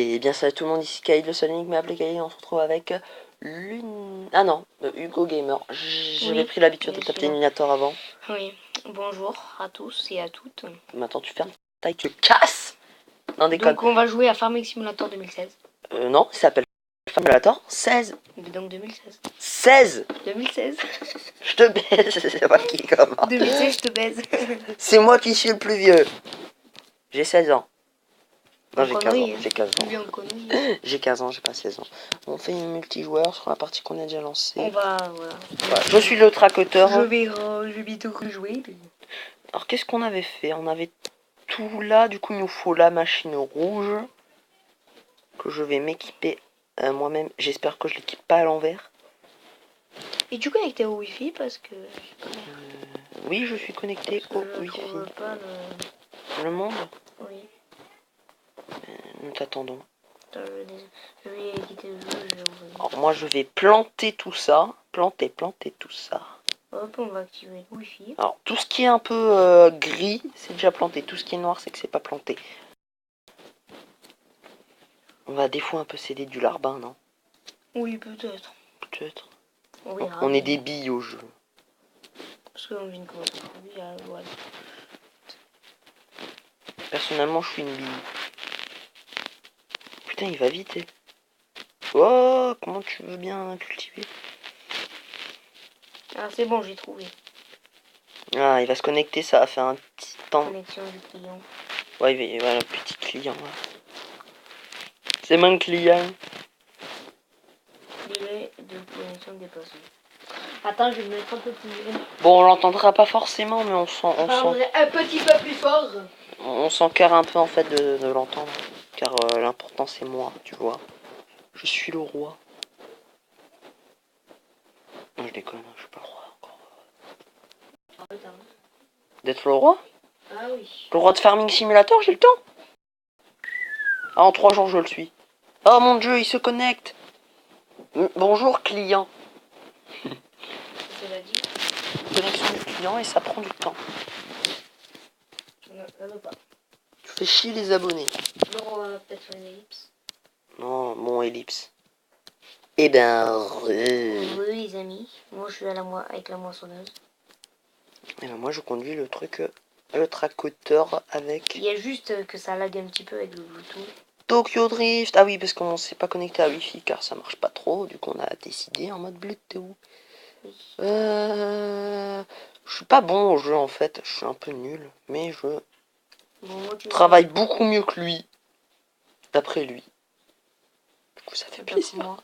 Et bien salut tout le monde, ici Kyle le Sonic, mais appelé Kyle, on se retrouve avec Ah non, Hugo Gamer. J'avais pris l'habitude de t'appeler Minator avant. Oui, bonjour à tous et à toutes. Maintenant tu fermes ta gueule, tu casses. Non, déconne. Donc on va jouer à Farming Simulator 2016. Non, il s'appelle Simulator 16. Donc 2016. 16 2016. Je te baise, c'est pas qui comment. 2016, je te baise. C'est moi qui suis le plus vieux. J'ai 16 ans. Non, j'ai 15 ans. Hein. J'ai 15 ans. J'ai 15 ans, j'ai pas 16 ans. On fait une multijoueur sur la partie qu'on a déjà lancée. On va, voilà. Je suis le tracoteur. Je vais bientôt rejouer. Alors, qu'est-ce qu'on avait fait? On avait tout là. Du coup, il nous faut la machine rouge. Que je vais m'équiper moi-même. J'espère que je l'équipe pas à l'envers. Et tu connecté au Wi-Fi parce que... oui, je suis connecté au Wi-Fi. Pas le monde? Oui. Nous t'attendons. Je vais quitter le jeu. Alors, moi, je vais planter tout ça. Planter tout ça. Hop, on va activer le Wi-Fi. Alors, tout ce qui est un peu gris, c'est déjà planté. Tout ce qui est noir, c'est que c'est pas planté. On va des fois un peu céder du larbin, non? Oui, peut-être. Peut-être. On est des billes au jeu. Parce qu'on vient de commencer. Voilà. Personnellement, je suis une bille. Putain, il va vite. Oh, comment tu veux bien cultiver? Ah, c'est bon, j'ai trouvé. Ah, il va se connecter, ça va faire un petit temps. Connexion du client. Ouais, voilà, petit client là. C'est mon client. Délai de connexion dépassé. Attends, je vais me mettre un peu plus. Bon, on l'entendra pas forcément, mais on sent. Un petit peu plus fort. On s'en cœur un peu en fait de l'entendre. Car l'important c'est moi, tu vois. Je suis le roi. Non, je déconne, je suis pas le roi encore. D'être le roi? Ah oui. Le roi de Farming Simulator, j'ai le temps. Ah, en 3 jours je le suis. Oh mon dieu, il se connecte. Bonjour client. Cela dit. Connexion du client et ça prend du temps. Non, ça veut pas. Tu fais chier les abonnés. Non, on va peut-être faire une ellipse. Non, mon ellipse. Eh ben, Oui, les amis. Moi, je suis avec la moissonneuse. Et ben moi, je conduis le truc, le tracoteur avec. Il y a juste que ça lag un petit peu avec le Bluetooth. Tokyo Drift. Ah oui, parce qu'on s'est pas connecté à Wi-Fi car ça marche pas trop. Du coup, on a décidé en mode Bluetooth. Oui. Je suis pas bon au jeu en fait. Je suis un peu nul, mais je travaille beaucoup mieux que lui. D'après lui. Du coup, ça fait plaisir.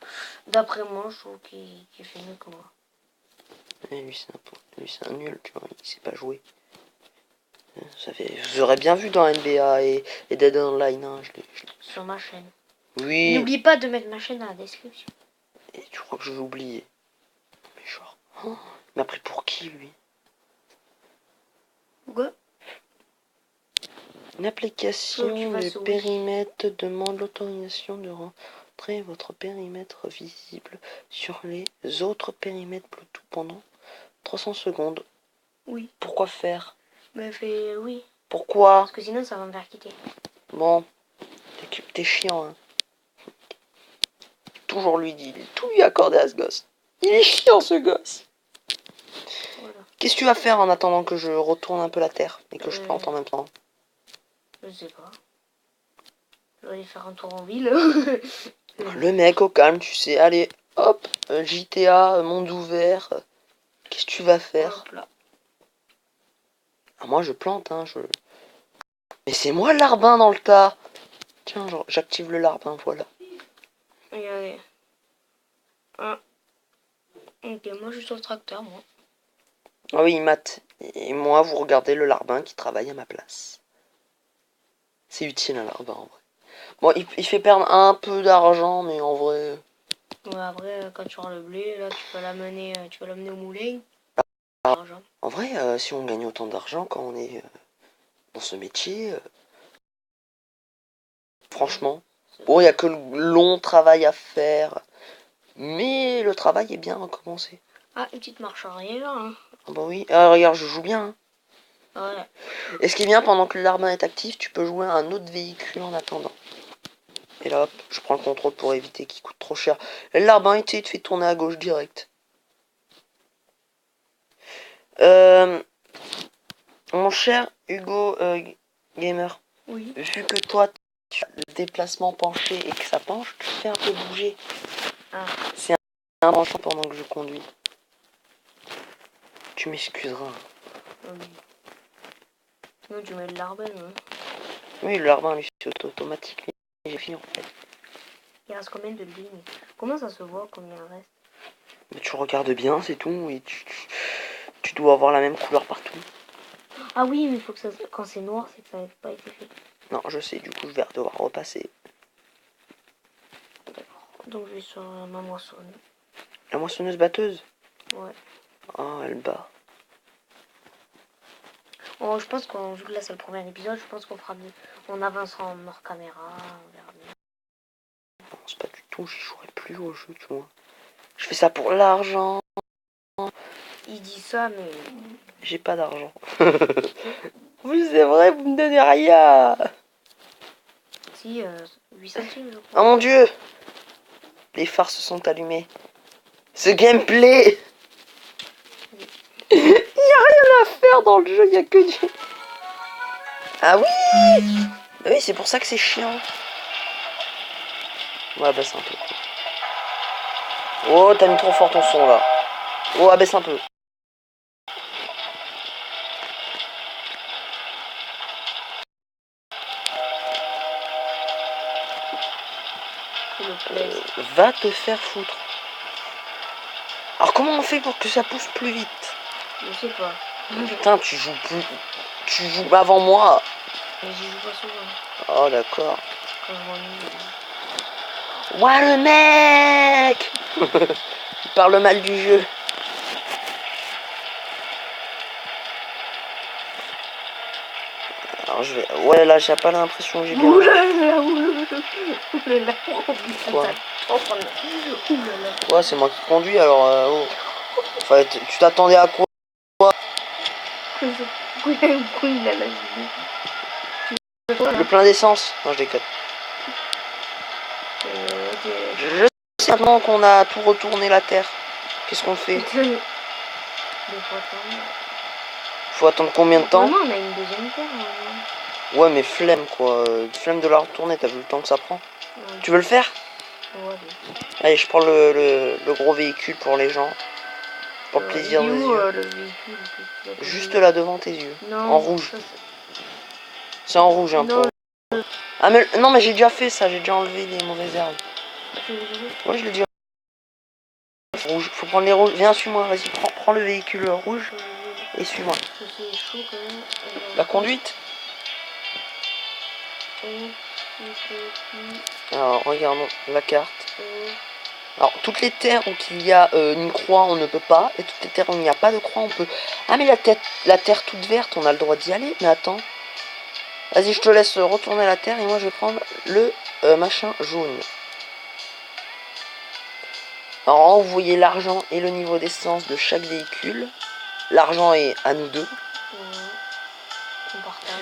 D'après moi, je trouve qu'il fait mieux que moi. Et lui, c'est un nul, tu vois. Il sait pas jouer. Vous aurez bien vu dans NBA et Dead Online. Hein, Sur ma chaîne. Oui. N'oublie pas de mettre ma chaîne dans la description. Et tu crois que je vais oublier? Mais genre... Oh, il m'a pris pour qui, lui? Quoi? Une application de périmètre demande l'autorisation de rentrer votre périmètre visible sur les autres périmètres Bluetooth pendant 300 secondes. Oui. Pourquoi faire? Mais fais oui. Pourquoi? Parce que sinon ça va me faire quitter. Bon, t'es chiant, hein. Toujours lui dit, tout lui accordé à ce gosse. Il est chiant ce gosse. Voilà. Qu'est-ce que tu vas faire en attendant que je retourne un peu la terre et que je plante en même temps? Je sais pas. Je vais aller faire un tour en ville. Le mec au calme, tu sais. Allez, hop, JTA, monde ouvert. Qu'est-ce que tu vas faire? Hop là. Ah, moi je plante, hein. Mais c'est moi le larbin dans le tas. Tiens, j'active le larbin, voilà. Regardez. Ah. Ok, moi je suis sur le tracteur, moi. Ah oui, Matt. Et moi, vous regardez le larbin qui travaille à ma place. C'est utile un larbin en vrai. Bon, il fait perdre un peu d'argent, mais en vrai... Ouais, après, quand tu auras le blé, là, tu vas l'amener au moulin. En vrai, si on gagne autant d'argent quand on est dans ce métier... franchement... Bon, il n'y a que le long travail à faire. Mais le travail est bien recommencé. Ah, une petite marche arrière, hein. Ah bah oui. Ah, regarde, je joue bien. Hein. Ouais. Et ce qui est bien, pendant que le larbin est actif, tu peux jouer à un autre véhicule en attendant. Et là, hop, je prends le contrôle pour éviter qu'il coûte trop cher. L'arbre, hein, il te fait tourner à gauche direct. Mon cher Hugo Gamer. Oui. Vu que toi, tu as le déplacement penché et que ça penche, tu fais un peu bouger. Ah. C'est un penchant pendant que je conduis. Tu m'excuseras. Oui. Sinon tu mets de l'arbre, hein. Oui, le larbin, lui, c'est automatique. J'ai fini en fait. Il reste combien de lignes? Comment ça se voit combien il reste? Mais tu regardes bien, c'est tout. Et tu dois avoir la même couleur partout. Ah oui, mais il faut que ça... quand c'est noir, c'est que ça n'a pas été fait. Non, je sais, du coup, je vais devoir repasser. D'accord. Donc je vais sur ma moissonne. La moissonneuse batteuse? Ouais. Ah, elle bat. Oh, je pense qu'on, vu que là c'est le premier épisode, je pense qu'on fera mieux. On avancera en hors caméra, on verra bien. Non, c'est pas du tout, j'y jouerai plus au jeu, tu vois. Je fais ça pour l'argent. Il dit ça, mais... J'ai pas d'argent. Oui, c'est vrai, vous me donnez rien. Si, 8 centimes, je Oh crois. mon dieu. Les phares se sont allumés. Ce gameplay. Il y a rien à faire dans le jeu, il y a que du... Ah oui. Bah oui, c'est pour ça que c'est chiant. Ouais, abaisse un peu. Oh, t'as mis trop fort ton son là. Oh, abaisse un peu. Va te faire foutre. Alors comment on fait pour que ça pousse plus vite? Je sais pas. Putain, tu joues plus... Tu joues avant moi. Mais j'y joue pas souvent. Oh d'accord. Quand je m'ennuie. Ouah le mec. Il parle mal du jeu. Alors je vais... Ouais là j'ai pas l'impression que j'ai bien... Oulala. Quoi? Oulala. Ouais c'est moi qui conduis alors... Oh. Enfin, tu t'attendais à quoi? Le plein d'essence? Non je déconne. Je sais maintenant qu'on a tout retourné la terre. Qu'est-ce qu'on fait? Faut attendre combien de temps? Normalement, on a une deuxième terre. Ouais, mais flemme quoi. Flemme de la retourner, t'as vu le temps que ça prend? Ouais. Tu veux le faire? Ouais. Allez, je prends le gros véhicule pour les gens. Pour le plaisir des yeux. Le véhicule, juste là devant tes yeux. Non, en rouge. C'est en rouge un peu. Ah, mais non, mais j'ai déjà fait ça. J'ai déjà enlevé les mauvaises herbes. Ouais, je l'ai déjà. Rouge. Faut prendre les rouges. Viens, suis-moi. Vas-y, prends le véhicule rouge. Et suis-moi. La conduite. Alors, regardons la carte. Alors, toutes les terres où il y a une croix, on ne peut pas. Et toutes les terres où il n'y a pas de croix, on peut. Ah, mais la terre toute verte, on a le droit d'y aller. Mais attends. Vas-y, je te laisse retourner la terre et moi je vais prendre le machin jaune. Alors, vous voyez l'argent et le niveau d'essence de chaque véhicule. L'argent est à nous deux.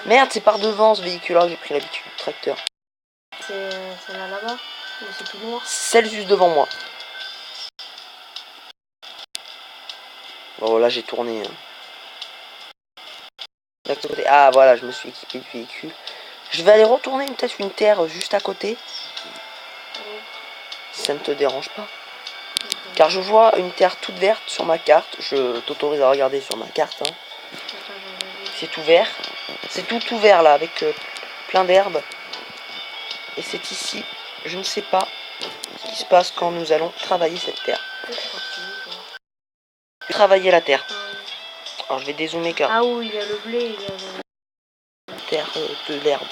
Merde, c'est par devant ce véhicule-là, j'ai pris l'habitude du tracteur. C'est là-bas? Ou c'est tout noir? Celle juste devant moi. Bon, là j'ai tourné. Ah, voilà, je me suis équipé du véhicule. Je vais aller retourner peut-être une terre juste à côté. Si ça ne te dérange pas. Car je vois une terre toute verte sur ma carte. Je t'autorise à regarder sur ma carte. Hein. C'est tout vert. C'est tout ouvert là, avec plein d'herbes. Et c'est ici, je ne sais pas ce qui se passe quand nous allons travailler cette terre. Travailler la terre. Alors je vais dézoomer car... Ah oui, il y a le blé, il y a le... Terre de l'herbe.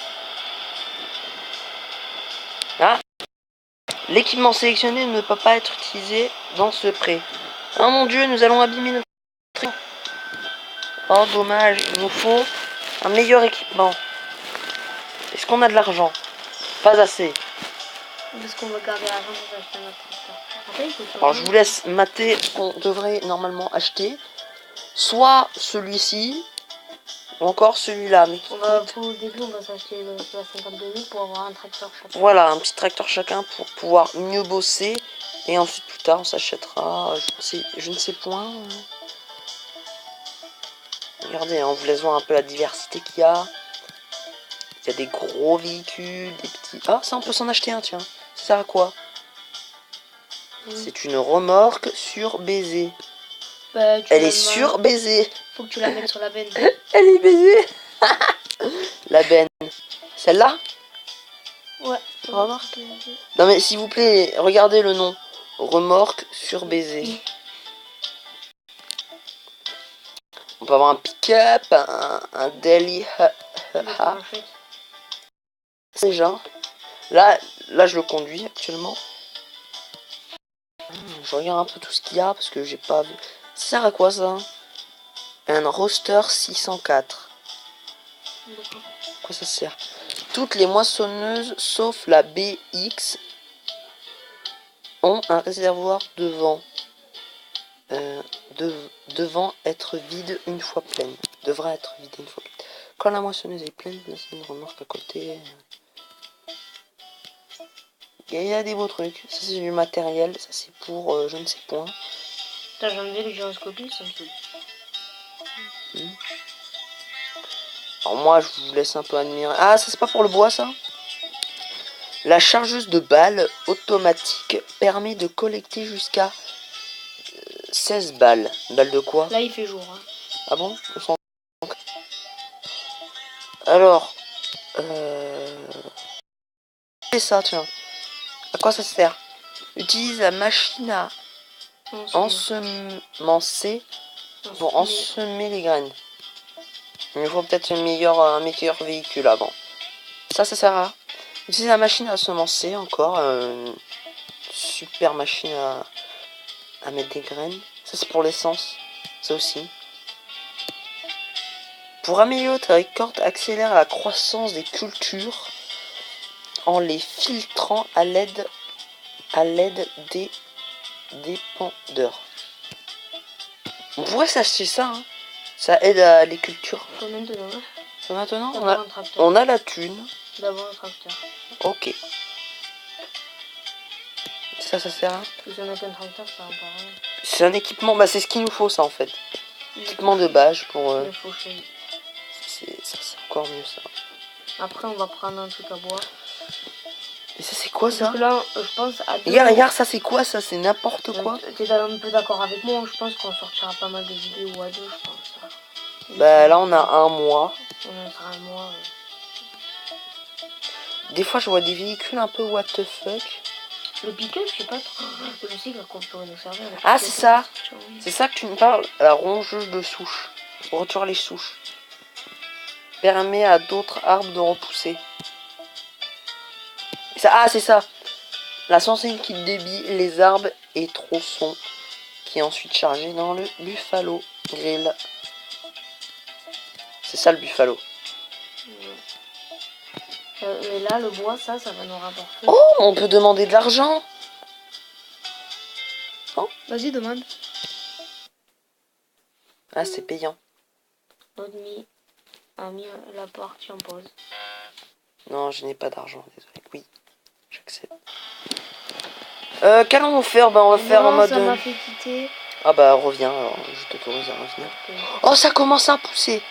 Ah, l'équipement sélectionné ne peut pas être utilisé dans ce pré. Oh mon dieu, nous allons abîmer notre pré. Oh dommage, il nous faut un meilleur équipement. Est-ce qu'on a de l'argent? Pas assez. Parce qu'on va garder l'argent pour acheter notre tracteur. Après, il faut... Alors je vous laisse mater ce qu'on devrait normalement acheter. Soit celui-ci, Ou encore celui-là, mais qui Pour le début, on va s'acheter la 52 000 pour avoir un tracteur chacun. Voilà, un petit tracteur chacun pour pouvoir mieux bosser. Et ensuite, plus tard, on s'achètera, je ne sais point. Regardez, on vous laisse voir un peu la diversité qu'il y a. Il y a des gros véhicules, des petits... Ah, ça, on peut s'en acheter un, tiens. Ça sert à quoi? C'est une remorque sur baiser. Bah, Elle est sur baiser. Faut que tu la mettes sur la benne. Elle est baisée. La benne. Celle-là? Ouais. Remorque. Non mais s'il vous plaît, regardez le nom. Remorque sur baiser. On peut avoir un pick-up, un daily. Déjà. Là, je le conduis actuellement. Je regarde un peu tout ce qu'il y a parce que j'ai pas vu. Ça sert à quoi ça? Un roster 604. Quoi ça sert? Toutes les moissonneuses sauf la BX ont un réservoir devant. Devant être vide une fois pleine. Devra être vide une fois pleine. Quand la moissonneuse est pleine, laissez une remorque à côté. Il y a des beaux trucs. Ça c'est du matériel. Ça c'est pour je ne sais point. T'as jamais vu les gyroscopies, ça me saoule. Alors moi je vous laisse un peu admirer. Ah, ça c'est pas pour le bois ça? La chargeuse de balles automatique permet de collecter jusqu'à 16 balles. Balles de quoi? Là il fait jour. Hein. Ah bon? Alors, c'est ça, tiens. À quoi ça sert? Utilise la machine à ensemencer pour ensemer les graines. Il faut peut-être un meilleur véhicule avant. Ça sert à... Utilise la machine à semencer encore. Super machine à mettre des graines. Ça c'est pour l'essence. Ça aussi. Pour améliorer ta récolte, accélère la croissance des cultures en les filtrant à l'aide des dépendeurs. On pourrait s'acheter ça, hein. Ça aide à les cultures. Maintenant, on a la thune. D'abord un tracteur. Ok. Ça sert à... C'est un équipement, bah c'est ce qu'il nous faut ça en fait. Équipement de base pour... c'est encore mieux ça. Après on va prendre un truc à boire. Et ça c'est quoi ça? Donc là, je pense à regarde, ça c'est quoi ça? C'est n'importe quoi. T'es un peu d'accord avec moi? Je pense qu'on sortira pas mal de vidéos à deux, je pense. Bah là on a un mois. On a un mois. Des fois je vois des véhicules un peu what the fuck. Le pick-up, je sais pas trop. Je sais qu'on peut nous servir. Ah c'est ça. C'est ça que tu me parles. La rongeuse de souches. Pour retirer les souches. Permet à d'autres arbres de repousser. Ah c'est ça. La sensine qui débite les arbres et tronçons. Qui est ensuite chargé dans le Buffalo Grill. C'est ça le Buffalo. Et là, le bois, ça va nous rapporter. Oh, on peut demander de l'argent. Oh. Vas-y, demande. Ah, c'est payant. Notre ami a mis la partie en pause. Non, je n'ai pas d'argent, désolé. Oui, j'accepte. Qu'allons-nous faire? Bah, on va faire en mode... ça m'a fait quitter. Ah bah, reviens, alors, je t'autorise à revenir. Okay. Oh, ça commence à pousser.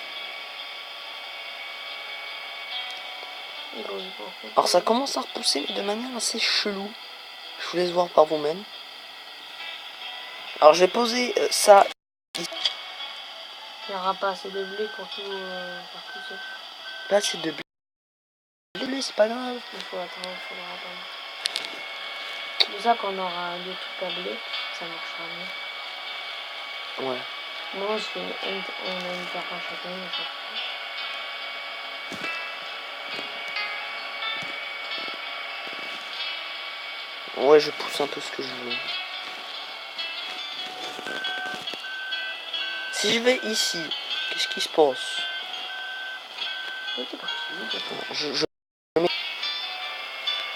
Alors ça commence à repousser mais de manière assez chelou. Je vous laisse voir par vous-même. Alors je vais poser ça. Il n'y aura pas assez de blé pour tout pousser. Pas assez de blé, c'est pas grave. Il faut attendre, il faudra attendre. C'est pour ça qu'on aura des trucs à blé, ça marchera mieux. Ouais. Moi on a une ferme à chacun. Ouais, je pousse un peu ce que je veux. Si je vais ici, qu'est-ce qui se passe?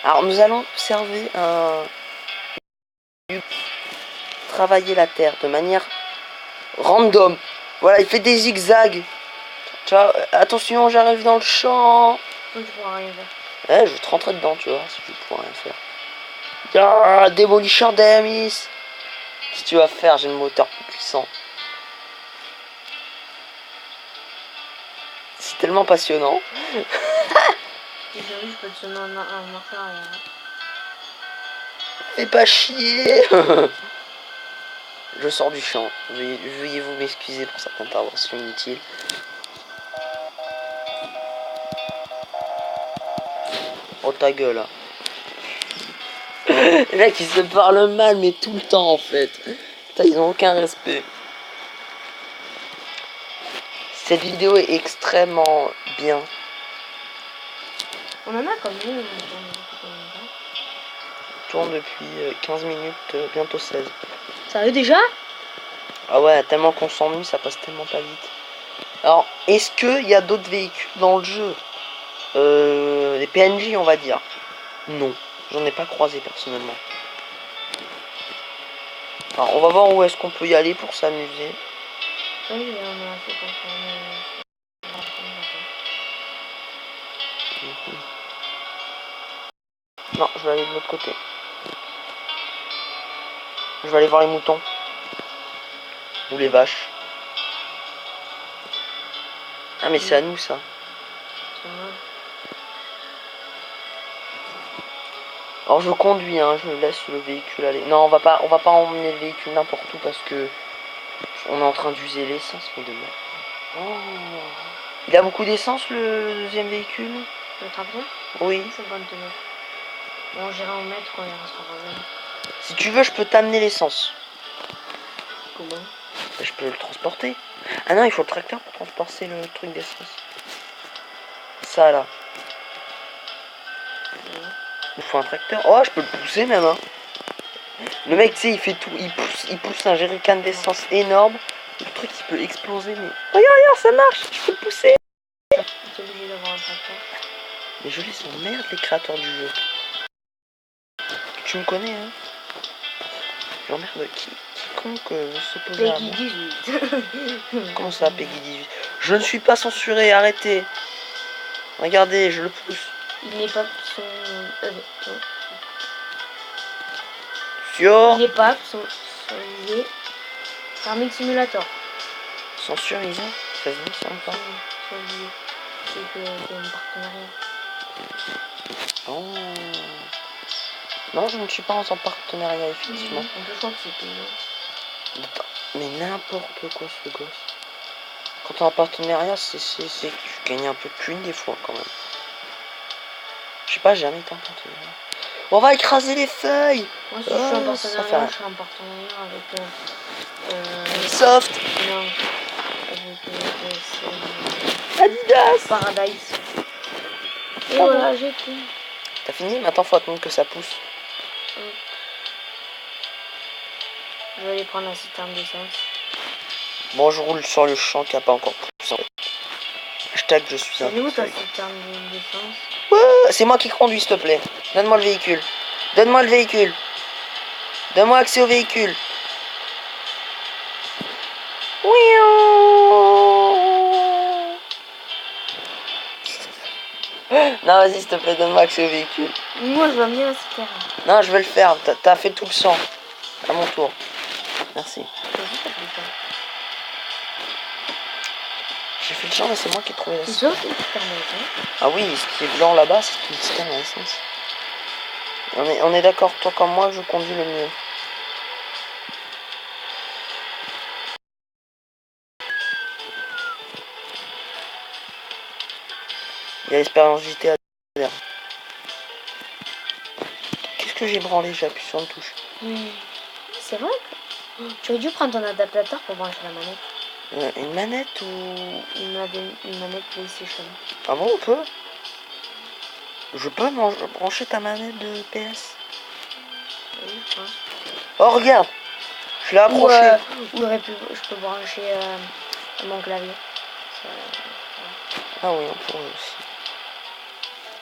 Alors nous allons observer travailler la terre de manière random. Voilà, il fait des zigzags. Ciao. Attention, j'arrive dans le champ. Donc tu pourras rien faire. Ouais, je vais te rentrer dedans, tu vois, si je pourrais rien faire. Ah, démolicheur d'amis. Qu'est-ce que tu vas faire? J'ai le moteur plus puissant. C'est tellement passionnant. Et je peux te donner un marché arrière. Fais pas chier. Je sors du champ. Veuillez vous m'excuser pour cette intervention inutile. Oh ta gueule là. Les mecs ils se parlent mal mais tout le temps en fait. Putain, ils ont aucun respect. Cette vidéo est extrêmement bien. On en a comme nous. On tourne depuis 15 minutes, bientôt 16. Sérieux déjà? Ah ouais, tellement qu'on s'ennuie, ça passe tellement pas vite. Alors, est-ce qu'il y a d'autres véhicules dans le jeu? Les PNJ, on va dire. Non, j'en ai pas croisé personnellement. Alors, on va voir où est-ce qu'on peut y aller pour s'amuser. Oui, on a fait conformer. Non, je vais aller de l'autre côté. Je vais aller voir les moutons. Ou les vaches. Ah mais c'est à nous ça. Alors je conduis, hein, je laisse le véhicule aller. Non, on va pas emmener le véhicule n'importe où parce que on est en train d'user l'essence, mais de merde. Oh. Il a beaucoup d'essence le deuxième véhicule? Le tracteur? Oui. C'est bonne tenue. Bon, j'irai en mettre quand il restera pas. Si tu veux, je peux t'amener l'essence. Comment? Je peux le transporter. Ah non, il faut le tracteur pour transporter le truc d'essence. Ça là. Il faut un tracteur. Oh, je peux le pousser même. Hein. Le mec, tu sais, il fait tout. Il pousse un jerrycan d'essence énorme. Le truc, il peut exploser. Mais regarde, ça marche. Je peux le pousser. Tu es obligé d'avoir un tracteur. Mais je les emmerde, les créateurs du jeu. Tu me connais, hein. J'emmerde quiconque s'opposer à Peggy moi. 18. Comment ça, Peggy 18? Je ne suis pas censuré, arrêtez. Regardez, je le pousse. Il n'est pas son... Sur. Il n'est pas censurisé. Farming Simulator. Censurisé. Ça se dit ça ou pas? C'est que c'est un partenariat. Oh. Non, je ne suis pas en partenariat, effectivement. Je crois que c'est payant. Mais n'importe quoi, ce gosse. Quand t'es en partenariat, c'est que tu gagnes un peu de thunes des fois, quand même. Je sais pas, j'ai jamais été en partenariat. On va écraser les feuilles. Moi, si je suis en partenariat, je suis en partenariat avec... Soft. Non. Avec... Adidas. Paradise. Et voilà, j'ai tout. T'as fini? Maintenant, faut attendre que ça pousse. Je vais aller prendre la citerne d'essence. Bon, je roule sur le champ qui a pas encore poussé. Hashtag je suis un... C'est où ta citerne d'essence? Ouais, c'est moi qui conduis, s'il te plaît. Donne-moi le véhicule. Donne-moi le véhicule. Donne-moi accès au véhicule. Oui. Non, vas-y, s'il te plaît, donne-moi accès au véhicule. Moi, je vois bien la citerne. Non, je vais le faire. T'as fait tout le sang. À mon tour. Merci. J'ai fait le champ, mais c'est moi qui ai trouvé la citerne. Ah oui, ce qui est blanc là-bas, c'est une citerne à essence. On est d'accord, toi comme moi, je conduis le mieux. Il y a l'expérience GTA. Qu'est-ce que j'ai branlé? J'ai appuyé sur une touche. C'est vrai que... Tu aurais dû prendre ton adaptateur pour brancher la manette. Une manette ou... Une manette PlayStation. Ah bon, on peut? Je peux brancher ta manette de PS? Oui, hein. Oh, regarde! Je l'ai accroché. Ou je peux brancher mon clavier. Ah oui, on pourrait aussi.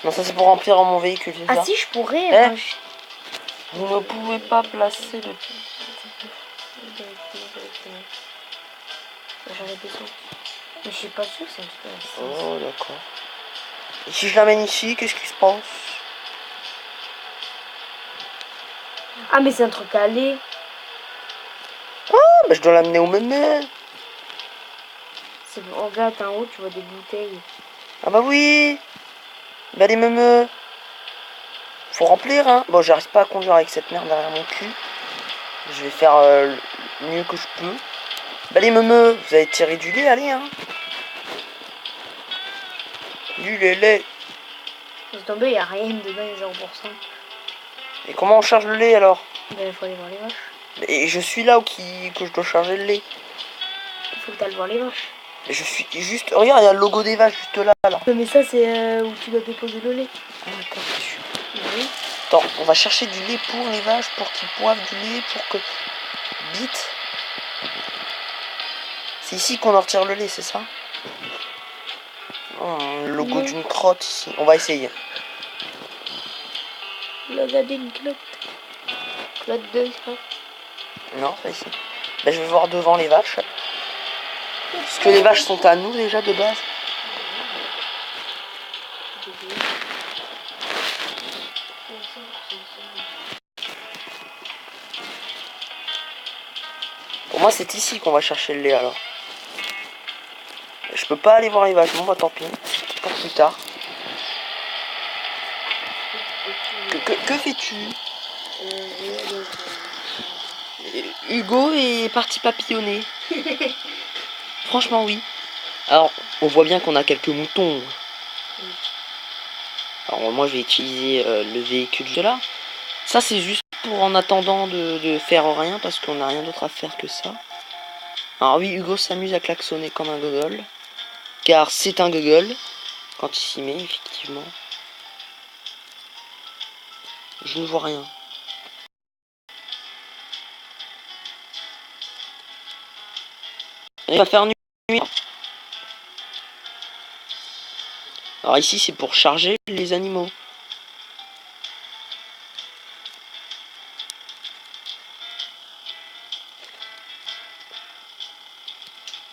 Non, ça c'est pour remplir mon véhicule, c'est ça? Ah si, je pourrais. Vous ne pouvez pas placer le... J'arrête de son. Mais je suis pas sûr que c'est un truc à la Oh, d'accord. Et si je l'amène ici, qu'est-ce qui se passe? Ah, mais c'est un truc à aller. Ah, bah je dois l'amener au même. C'est bon. Regarde, en haut, tu vois des bouteilles. Ah bah oui. Bah les mêmes. Faut remplir, hein. Bon, j'arrive pas à conduire avec cette merde derrière mon cul. Je vais faire le mieux que je peux. Bah les meumeux, vous avez tiré du lait, allez, hein. Du lait. Laisse tomber, il n'y a rien dedans, il y a 0%. Et comment on charge le lait alors? Ben, il faut aller voir les vaches. Et je suis là où que je dois charger le lait. Il faut que tu ailles voir les vaches. Mais je suis juste... Regarde, il y a le logo des vaches juste là. Mais ça, c'est où tu dois déposer le lait. Ah d'accord, c'est sûr. Oui. Attends, on va chercher du lait pour les vaches, pour qu'ils boivent du lait, pour que... Vite. C'est ici qu'on en retire le lait, c'est ça? Oh, le logo d'une crotte ici. On va essayer. Logo d'une clotte. Clotte de ça. Non, c'est pas ici. Ben, je vais voir devant les vaches. Est-ce que les vaches sont à nous déjà de base? Pour moi, c'est ici qu'on va chercher le lait alors. Je peux pas aller voir les vaches. Bon, bah tant pis. Pour plus tard. Que fais-tu? Hugo est parti papillonner. Franchement, oui. Alors, on voit bien qu'on a quelques moutons. Alors, moi, je vais utiliser le véhicule de là. Ça, c'est juste pour en attendant de faire rien, parce qu'on n'a rien d'autre à faire que ça. Alors oui, Hugo s'amuse à klaxonner comme un gogol. Car c'est un gogol. Quand il s'y met, effectivement. Je ne vois rien. Il va faire nuit. Alors ici, c'est pour charger les animaux.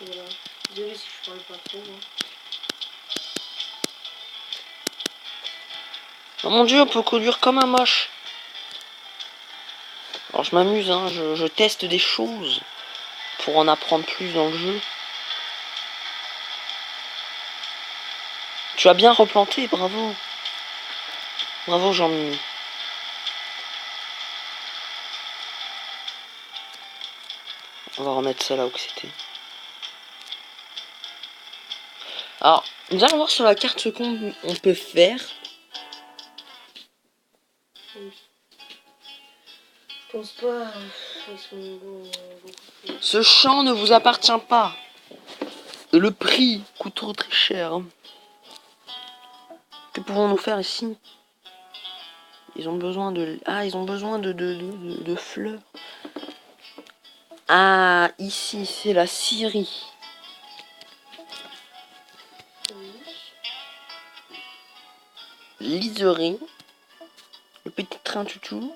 Voilà. Désolé si je parle pas trop. Hein. Oh mon dieu, on peut conduire comme un moche. Alors je m'amuse, hein, je teste des choses pour en apprendre plus dans le jeu. Tu as bien replanté, bravo. Bravo Jean-Mimi. On va remettre ça là où c'était. Alors, nous allons voir sur la carte ce qu'on peut faire. Je pense pas. Ils sont beaucoup. Ce champ ne vous appartient pas. Le prix coûte trop très cher. Que pouvons-nous faire ici? Ils ont besoin de... Ah, ils ont besoin de fleurs. Ah, ici, c'est la Syrie. Liserie. Le petit train tutou.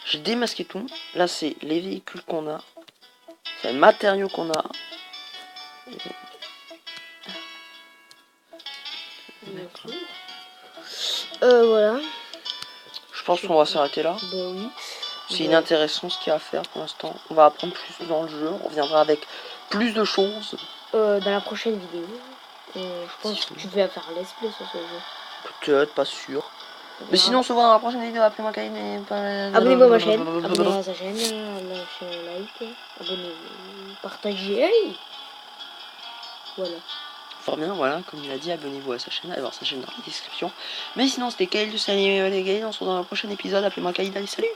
J'ai démasqué tout. Là, c'est les véhicules qu'on a. C'est les matériaux qu'on a. Voilà. Je pense qu'on va s'arrêter là. Bah oui. C'est inintéressant ce qu'il y a à faire pour l'instant. On va apprendre plus dans le jeu. On reviendra avec plus de choses. Dans la prochaine vidéo, je pense que tu devais faire un let's play sur ce jeu. Peut-être, pas sûr. Mais sinon, on se voit dans la prochaine vidéo. Appelez-moi Kaïn et... Abonnez-vous à ma chaîne, abonnez-vous à sa chaîne, lâchez un like, abonnez-vous, partagez. Hey, voilà. Fort bien, voilà, comme il a dit, abonnez-vous à sa chaîne, allez voir sa chaîne dans la description. Mais sinon, c'était Kaïl de Salut les gars, on se retrouve dans le prochain épisode. Appelez-moi Kaïl, allez, salut.